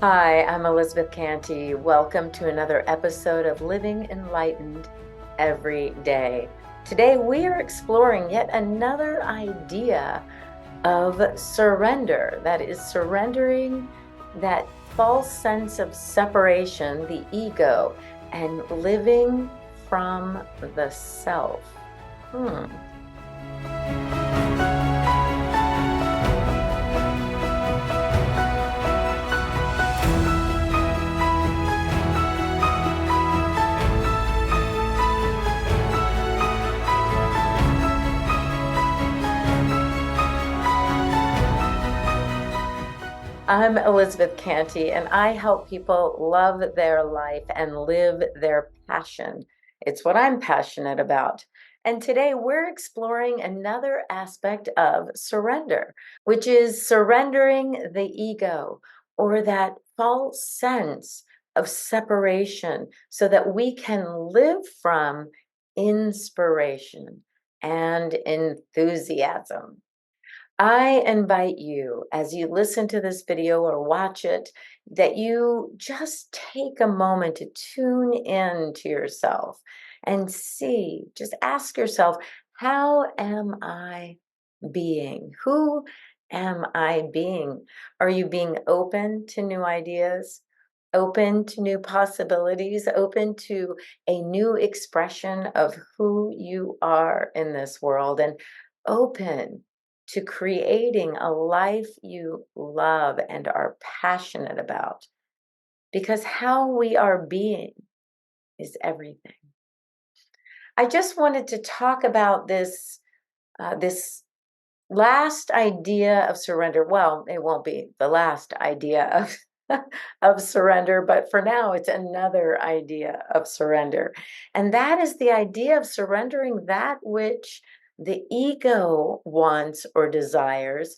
Hi, I'm Elizabeth Cantey. Welcome to another episode of Living Enlightened Every Day. Today we are exploring yet another idea of surrender. That is surrendering that false sense of separation, the ego, and living from the self. I'm Elizabeth Cantey, and I help people love their life and live their passion. It's what I'm passionate about. And today we're exploring another aspect of surrender, which is surrendering the ego or that false sense of separation so that we can live from inspiration and enthusiasm. I invite you, as you listen to this video or watch it, that you just take a moment to tune in to yourself and see, just ask yourself, how am I being? Who am I being? Are you being open to new ideas? Open to new possibilities, open to a new expression of who you are in this world, and open to creating a life you love and are passionate about. Because how we are being is everything. I just wanted to talk about this last idea of surrender. Well, it won't be the last idea of of surrender, but for now it's another idea of surrender. And that is the idea of surrendering that which the ego wants or desires,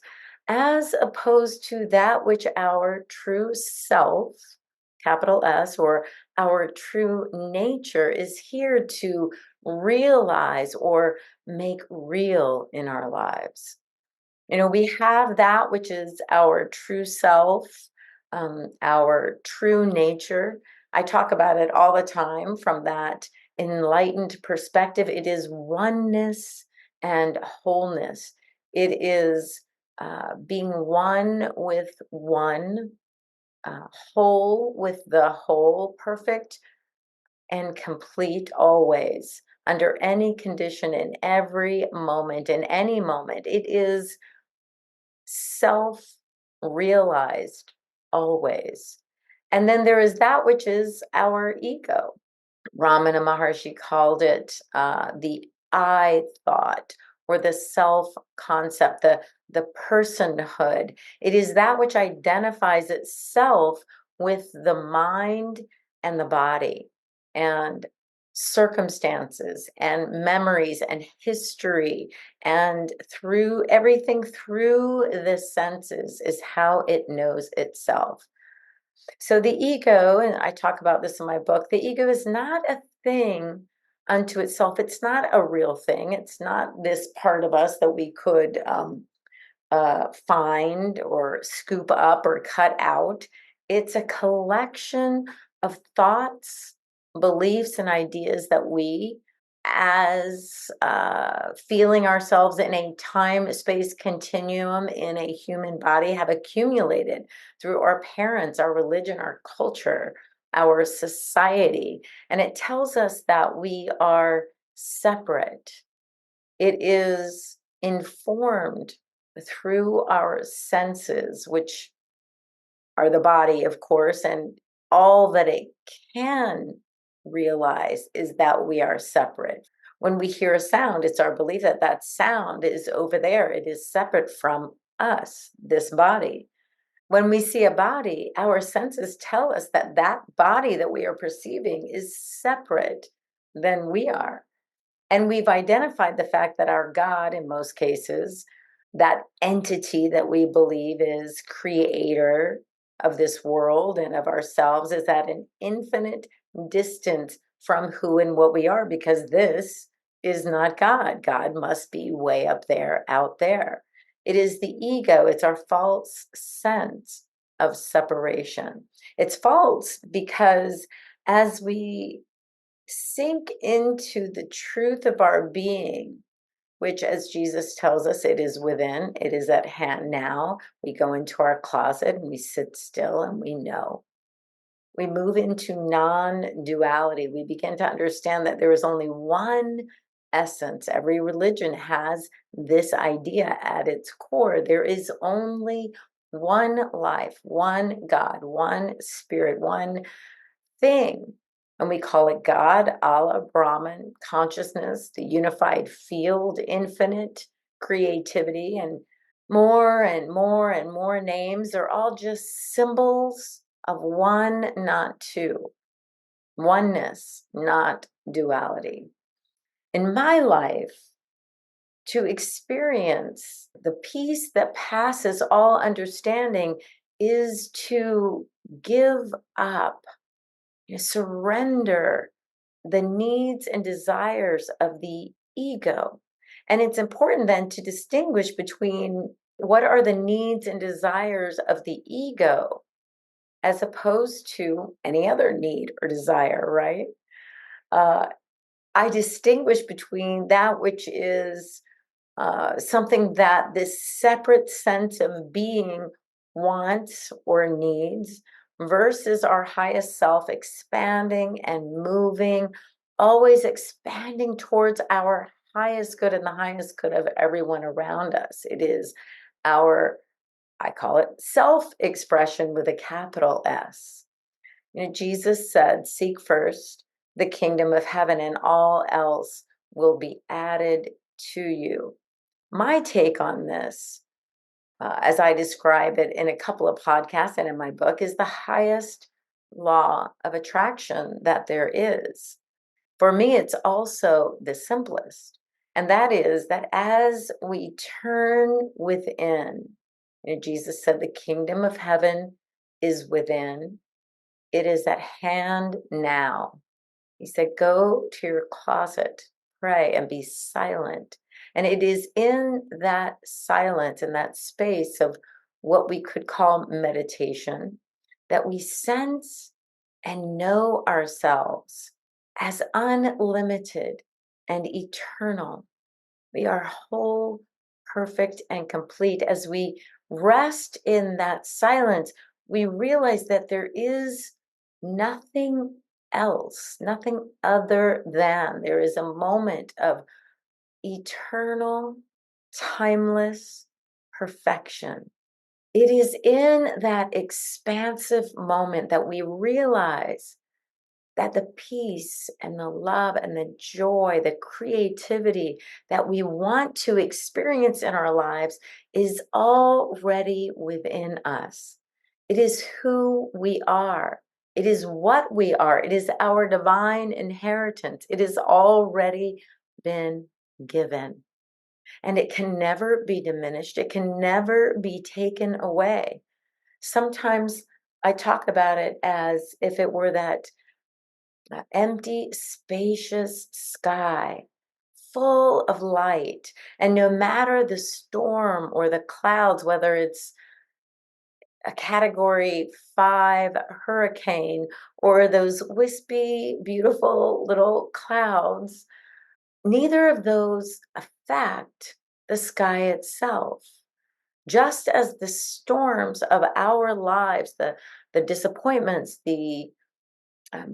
as opposed to that which our true self, capital S, or our true nature is here to realize or make real in our lives. We have that which is our true self, our true nature. I talk about it all the time from that enlightened perspective. It is oneness and wholeness. It is being one with one, whole with the whole, perfect and complete always, under any condition, in every moment, in any moment. It is self-realized always. And then there is that which is our ego. Ramana Maharshi called it the I thought, or the self concept, the personhood. It is that which identifies itself with the mind and the body and circumstances and memories and history, and through everything through the senses is how it knows itself. So the ego, and I talk about this in my book, the ego is not a thing unto itself. It's not a real thing. It's not this part of us that we could find or scoop up or cut out. It's a collection of thoughts, beliefs, and ideas that we, as feeling ourselves in a time-space continuum in a human body, have accumulated through our parents, our religion, our culture, our society. And it tells us that we are separate. It is informed through our senses, which are the body, of course, and all that it can realize is that we are separate. When we hear a sound, it's our belief that that sound is over there. It is separate from us, this body. When we see a body, our senses tell us that that body that we are perceiving is separate than we are. And we've identified the fact that our God, in most cases, that entity that we believe is creator of this world and of ourselves, is at an infinite distance from who and what we are, because this is not God. God must be way up there, out there. It is the ego, it's our false sense of separation. It's false because as we sink into the truth of our being, which, as Jesus tells us, it is within, it is at hand now. We go into our closet and we sit still and we know. We move into non duality. We begin to understand that there is only one essence. Every religion has this idea at its core. There is only one life, one God, one spirit, one thing. And we call it God, Allah, Brahman, consciousness, the unified field, infinite creativity, and more and more and more names. They're all just symbols of one, not two. Oneness, not duality. In my life, to experience the peace that passes all understanding is to give up, you surrender the needs and desires of the ego. And it's important then to distinguish between what are the needs and desires of the ego as opposed to any other need or desire, right? Uh, I distinguish between that which is something that this separate sense of being wants or needs versus our highest self expanding and moving, always expanding towards our highest good and the highest good of everyone around us. It is our, I call it self expression with a capital S. You know, Jesus said, seek first the kingdom of heaven, and all else will be added to you. My take on this, as I describe it in a couple of podcasts and in my book, is the highest law of attraction that there is. For me, it's also the simplest. And that is that as we turn within, you know, Jesus said, the kingdom of heaven is within, it is at hand now. He said, go to your closet, pray, and be silent. And it is in that silence, in that space of what we could call meditation, that we sense and know ourselves as unlimited and eternal. We are whole, perfect, and complete. As we rest in that silence, we realize that there is nothing else, nothing other than. There is a moment of eternal, timeless perfection. It is in that expansive moment that we realize that the peace and the love and the joy, the creativity that we want to experience in our lives is already within us. It is who we are. It is what we are. It is our divine inheritance. It has already been given. And it can never be diminished. It can never be taken away. Sometimes I talk about it as if it were that empty, spacious sky full of light. And no matter the storm or the clouds, whether it's a category 5 hurricane or those wispy, beautiful little clouds, neither of those affect the sky itself. Just as the storms of our lives, the disappointments, the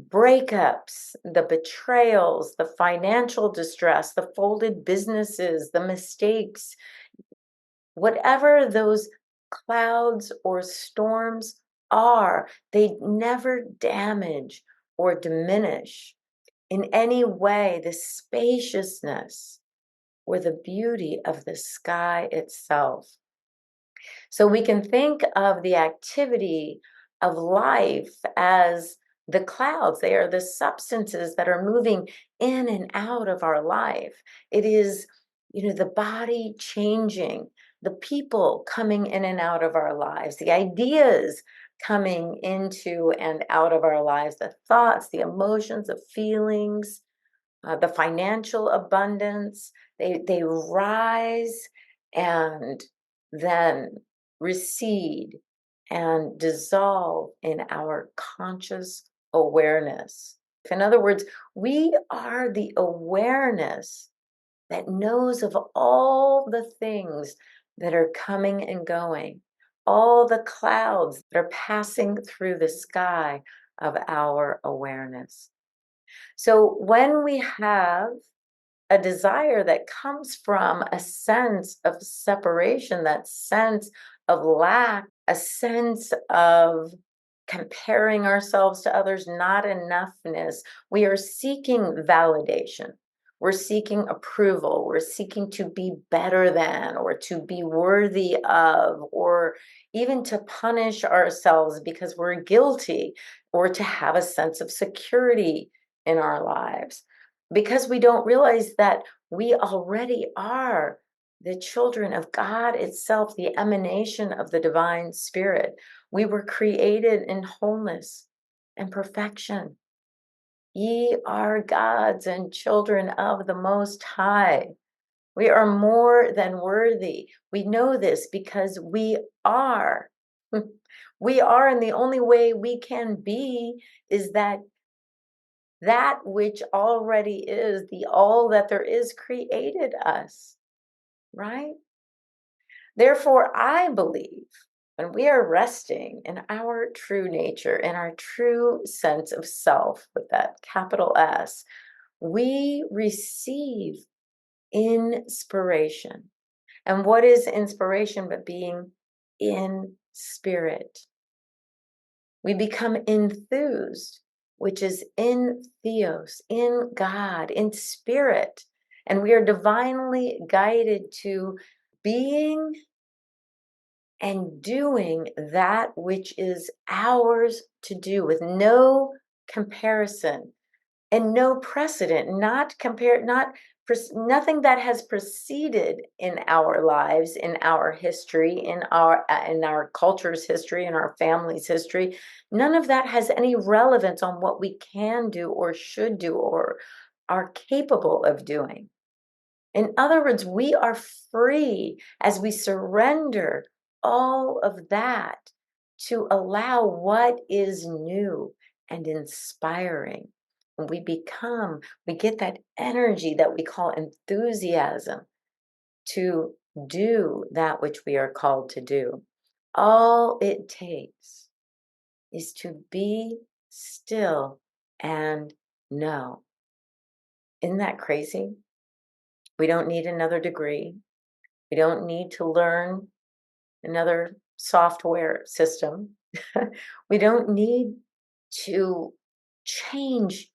breakups, the betrayals, the financial distress, the folded businesses, the mistakes, whatever those clouds or storms are, they never damage or diminish in any way the spaciousness or the beauty of the sky itself. So we can think of the activity of life as the clouds. They are the substances that are moving in and out of our life. It is, you know, the body changing, the people coming in and out of our lives, the ideas coming into and out of our lives, the thoughts, the emotions, the feelings, the financial abundance. They rise and then recede and dissolve in our conscious awareness. In other words, we are the awareness that knows of all the things that are coming and going, all the clouds that are passing through the sky of our awareness. So when we have a desire that comes from a sense of separation, that sense of lack, a sense of comparing ourselves to others, not enoughness. We are seeking validation. We're seeking approval. We're seeking to be better than, or to be worthy of, or even to punish ourselves because we're guilty, or to have a sense of security in our lives. Because we don't realize that we already are the children of God itself, the emanation of the divine spirit. We were created in wholeness and perfection. Ye are gods and children of the Most High. We are more than worthy. We know this because we are. We are, and the only way we can be is that which already is, the all that there is, created us, right? Therefore, I believe when we are resting in our true nature, in our true sense of self, with that capital S, we receive inspiration. And what is inspiration but being in spirit? We become enthused, which is in theos, in God, in spirit. And we are divinely guided to being and doing that which is ours to do, with no comparison and no precedent, nothing that has preceded in our lives, in our history, in our culture's history, in our family's history. None of that has any relevance on what we can do or should do or are capable of doing. In other words, we are free as we surrender all of that to allow what is new and inspiring. And we get that energy that we call enthusiasm to do that which we are called to do. All it takes is to be still and know. Isn't that crazy? We don't need another degree. We don't need to learn another software system. We don't need to change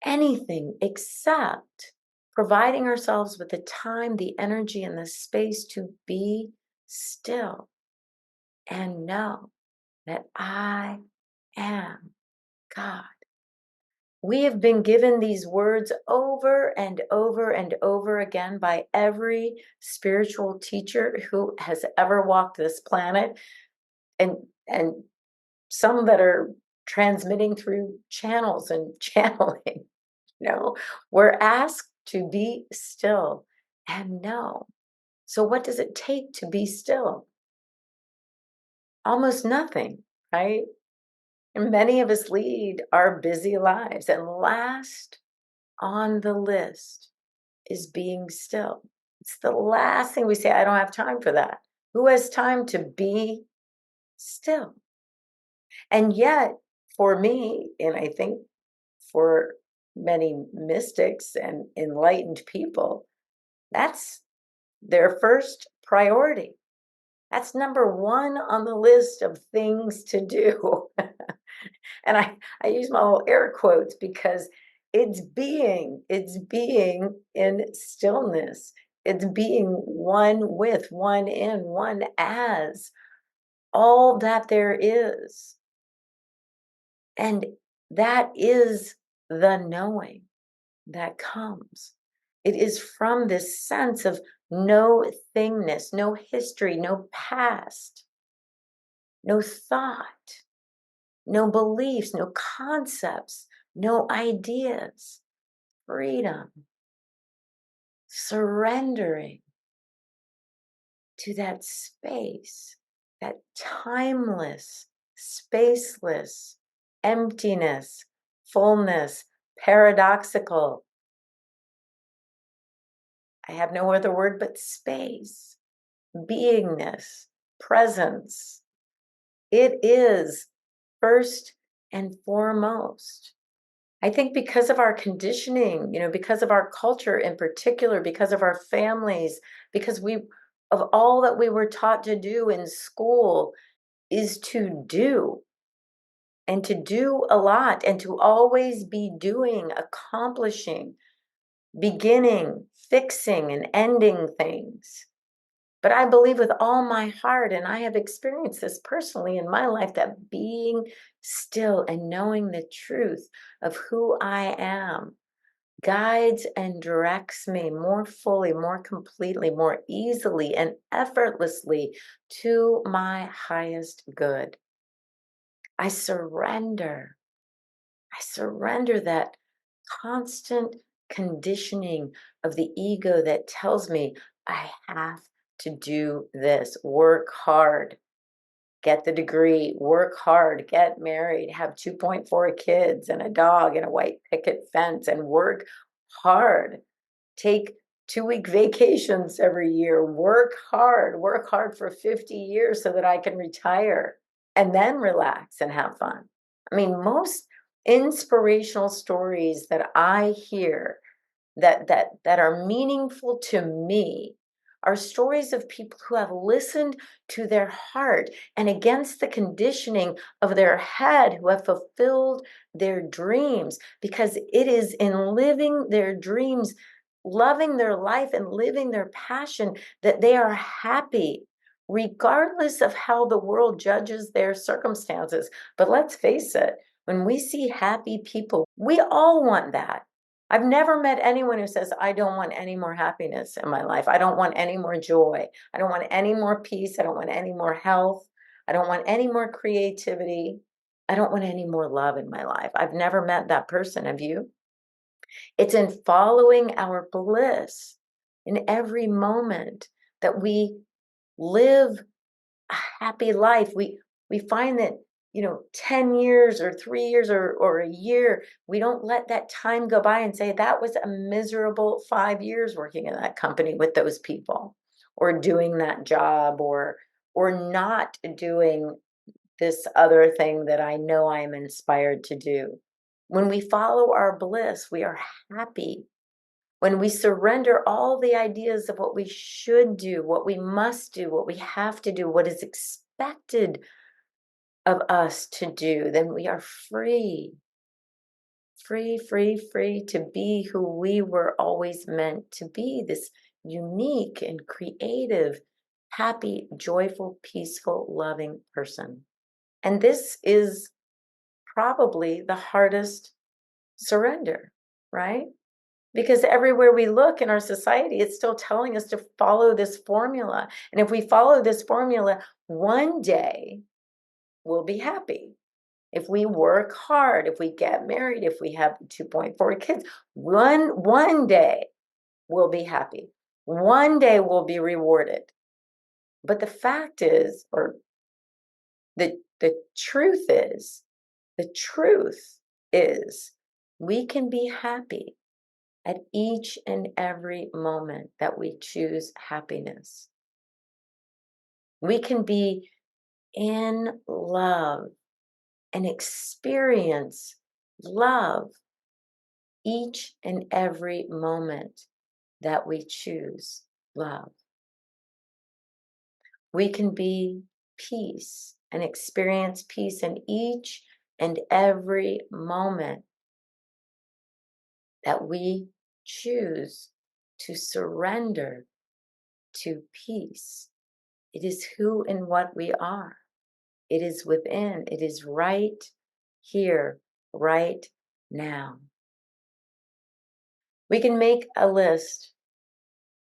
anything except providing ourselves with the time, the energy, and the space to be still and know that I am God. We have been given these words over and over and over again by every spiritual teacher who has ever walked this planet, and some that are transmitting through channels and channeling. We're asked to be still and know. So what does it take to be still? Almost nothing, right? And many of us lead our busy lives, and last on the list is being still. It's the last thing we say. I don't have time for that. Who has time to be still? And yet, for me, and I think for many mystics and enlightened people, that's their first priority. That's number one on the list of things to do. And I use my little air quotes because it's being in stillness. It's being one with, one in, one as all that there is. And that is the knowing that comes. It is from this sense of no thingness, no history, no past, no thought, no beliefs, no concepts, no ideas, freedom, surrendering to that space that timeless, spaceless, emptiness, fullness, paradoxical. I have no other word but space, beingness, presence. It is first and foremost. I think because of our conditioning, because of our culture in particular, because of our families, because of all that we were taught to do in school is to do and to do a lot and to always be doing, accomplishing, beginning, fixing, and ending things. But I believe with all my heart, and I have experienced this personally in my life, that being still and knowing the truth of who I am guides and directs me more fully, more completely, more easily, and effortlessly to my highest good. I surrender. I surrender that constant conditioning of the ego that tells me I have to do this, work hard, get the degree, work hard, get married, have 2.4 kids and a dog and a white picket fence, and work hard. Take 2-week vacations every year, work hard for 50 years so that I can retire and then relax and have fun. I mean, most inspirational stories that I hear that are meaningful to me are stories of people who have listened to their heart and against the conditioning of their head, who have fulfilled their dreams, because it is in living their dreams, loving their life and living their passion, that they are happy regardless of how the world judges their circumstances. But let's face it, when we see happy people, we all want that. I've never met anyone who says, I don't want any more happiness in my life. I don't want any more joy. I don't want any more peace. I don't want any more health. I don't want any more creativity. I don't want any more love in my life. I've never met that person. Have you? It's in following our bliss in every moment that we live a happy life. We find that 10 years or 3 years or a year, we don't let that time go by and say that was a miserable 5 years working in that company with those people, or doing that job, or not doing this other thing that I know I am inspired to do. When we follow our bliss, we are happy. When we surrender all the ideas of what we should do, what we must do, what we have to do, what is expected of us to do, then we are free, free, free, free to be who we were always meant to be, this unique and creative, happy, joyful, peaceful, loving person. And this is probably the hardest surrender, right? Because everywhere we look in our society, it's still telling us to follow this formula. And if we follow this formula, one day we'll be happy. If we work hard, if we get married, if we have 2.4 kids, one day we'll be happy. One day we'll be rewarded. But the fact is, or the truth is, the truth is, we can be happy at each and every moment that we choose happiness. We can be in love and experience love each and every moment that we choose love. We can be peace and experience peace in each and every moment that we choose to surrender to peace. It is who and what we are. It is within. It is right here, right now. We can make a list,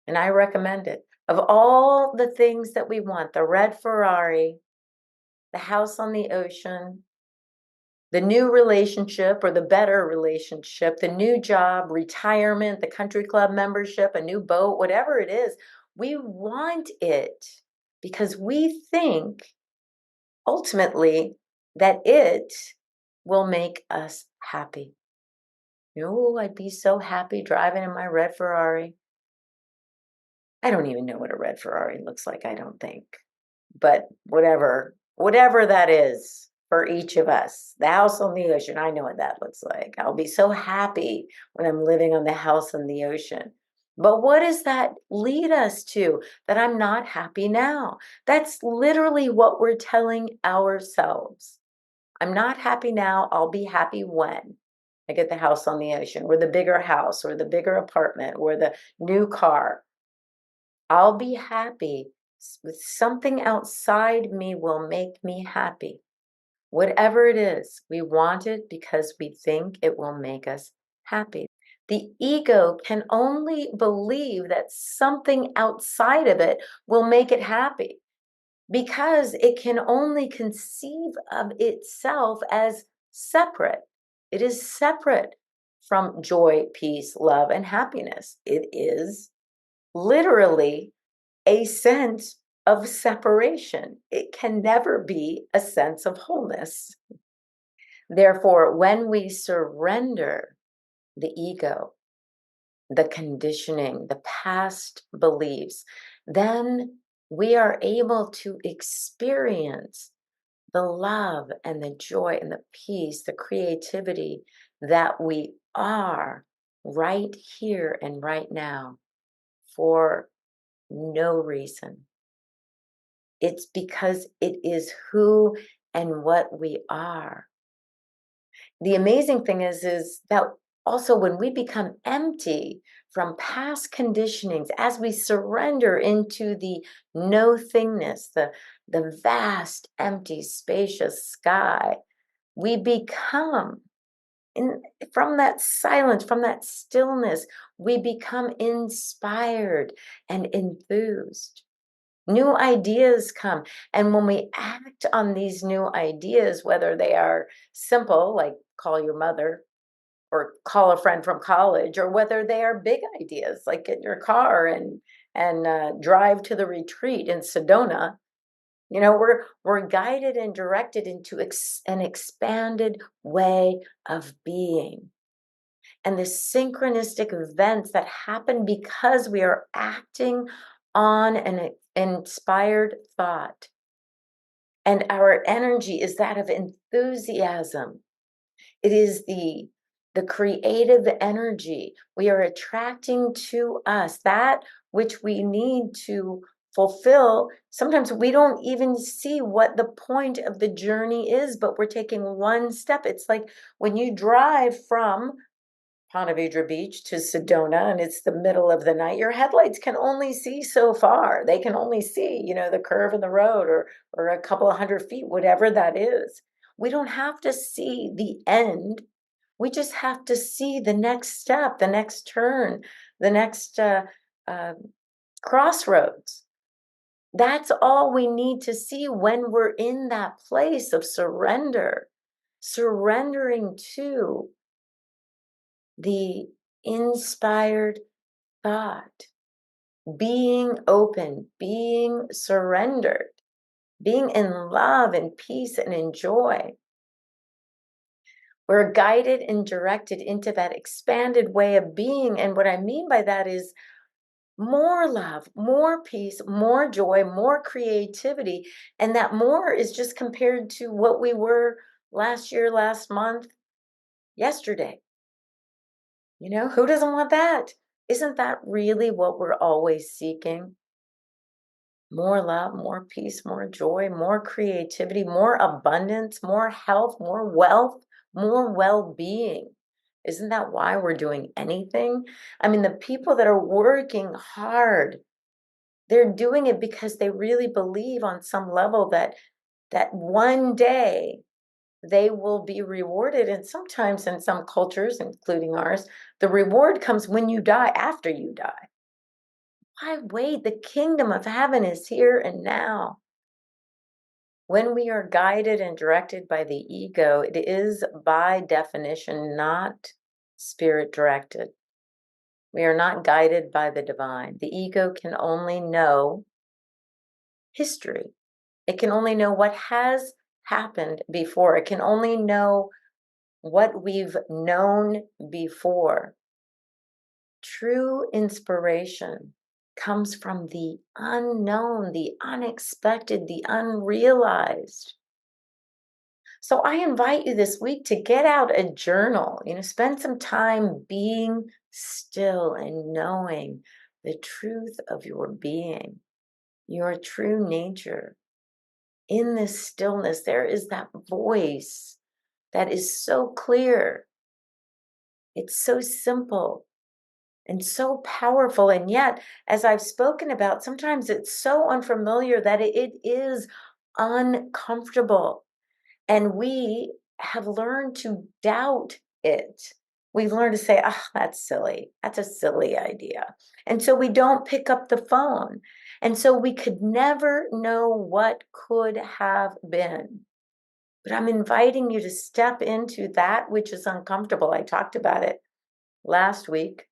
and I recommend it, of all the things that we want: the red Ferrari, the house on the ocean, the new relationship or the better relationship, the new job, retirement, the country club membership, a new boat, whatever it is. We want it because we think ultimately that it will make us happy. I'd be so happy driving in my red Ferrari. I don't even know what a red Ferrari looks like, I don't think. But whatever that is for each of us, the house on the ocean, I know what that looks like. I'll be so happy when I'm living on the house on the ocean. But what does that lead us to? That I'm not happy now. That's literally what we're telling ourselves. I'm not happy now. I'll be happy when I get the house on the ocean, or the bigger house, or the bigger apartment, or the new car. I'll be happy with something outside me will make me happy. Whatever it is, we want it because we think it will make us happy. The ego can only believe that something outside of it will make it happy because it can only conceive of itself as separate. It is separate from joy, peace, love, and happiness. It is literally a sense of separation. It can never be a sense of wholeness. Therefore, when we surrender the ego, the conditioning, the past beliefs, then we are able to experience the love and the joy and the peace, the creativity that we are right here and right now for no reason. It's because it is who and what we are. The amazing thing is that also when we become empty from past conditionings, as we surrender into the no thingness, the vast, empty, spacious sky, we become in from that silence, from that stillness, we become inspired and enthused. New ideas come. And when we act on these new ideas, whether they are simple, like call your mother or call a friend from college, or whether they are big ideas, like get your car and drive to the retreat in Sedona, we're guided and directed into an expanded way of being. And the synchronistic events that happen because we are acting on an inspired thought. And our energy is that of enthusiasm. It is the creative energy. We are attracting to us that which we need to fulfill. Sometimes we don't even see what the point of the journey is, but we're taking one step. It's like when you drive from Ponte Vedra Beach to Sedona, and it's the middle of the night, your headlights can only see so far. They can only see, the curve in the road or a couple of 100 feet, whatever that is. We don't have to see the end. We just have to see the next step, the next turn, the next uh, crossroads. That's all we need to see when we're in that place of surrender, surrendering to the inspired thought, being open, being surrendered, being in love and peace and in joy. We're guided and directed into that expanded way of being. And what I mean by that is more love, more peace, more joy, more creativity. And that more is just compared to what we were last year, last month, yesterday. Who doesn't want that? Isn't that really what we're always seeking? More love, more peace, more joy, more creativity, more abundance, more health, more wealth, more well-being. Isn't that why we're doing anything? I mean, the people that are working hard, they're doing it because they really believe on some level that one day they will be rewarded. And sometimes in some cultures, including ours, the reward comes when you die, after you die. Why wait? The kingdom of heaven is here and now. When we are guided and directed by the ego, it is by definition not spirit directed. We are not guided by the divine. The ego can only know history. It can only know what has happened before. It can only know what we've known before. True inspiration comes from the unknown, the unexpected, the unrealized. So I invite you this week to get out a journal, spend some time being still and knowing the truth of your being, your true nature. In this stillness, there is that voice that is so clear. It's so simple and so powerful. And yet, as I've spoken about, sometimes it's so unfamiliar that it is uncomfortable. And we have learned to doubt it. We've learned to say, ah, that's silly. That's a silly idea. And so we don't pick up the phone. And so we could never know what could have been. But I'm inviting you to step into that which is uncomfortable. I talked about it last week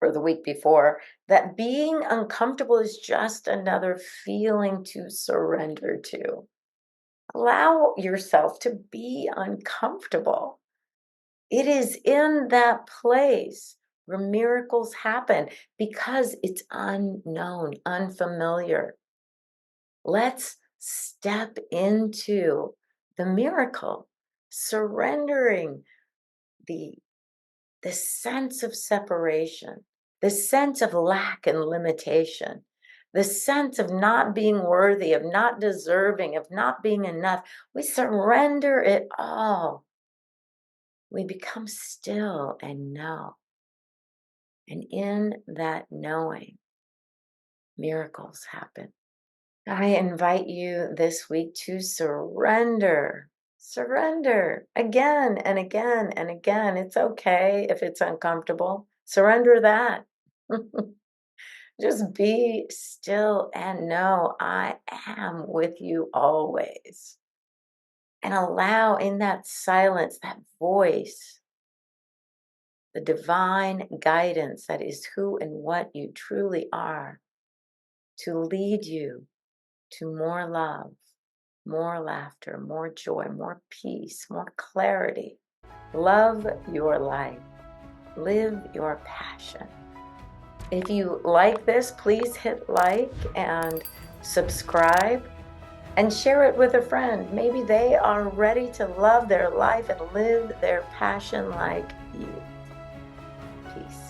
or the week before, that being uncomfortable is just another feeling to surrender to. Allow yourself to be uncomfortable. It is in that place where miracles happen because it's unknown, unfamiliar. Let's step into the miracle, surrendering the the sense of separation, the sense of lack and limitation, the sense of not being worthy, of not deserving, of not being enough. We surrender it all. We become still and know. And in that knowing, miracles happen. I invite you this week to surrender. Surrender again and again and again. It's okay if it's uncomfortable. Surrender that. Just be still and know I am with you always. And allow in that silence, that voice, the divine guidance that is who and what you truly are, to lead you to more love, more laughter, more joy, more peace, more clarity. Love your life. Live your passion. If you like this, please hit like and subscribe and share it with a friend. Maybe they are ready to love their life and live their passion like you. Peace.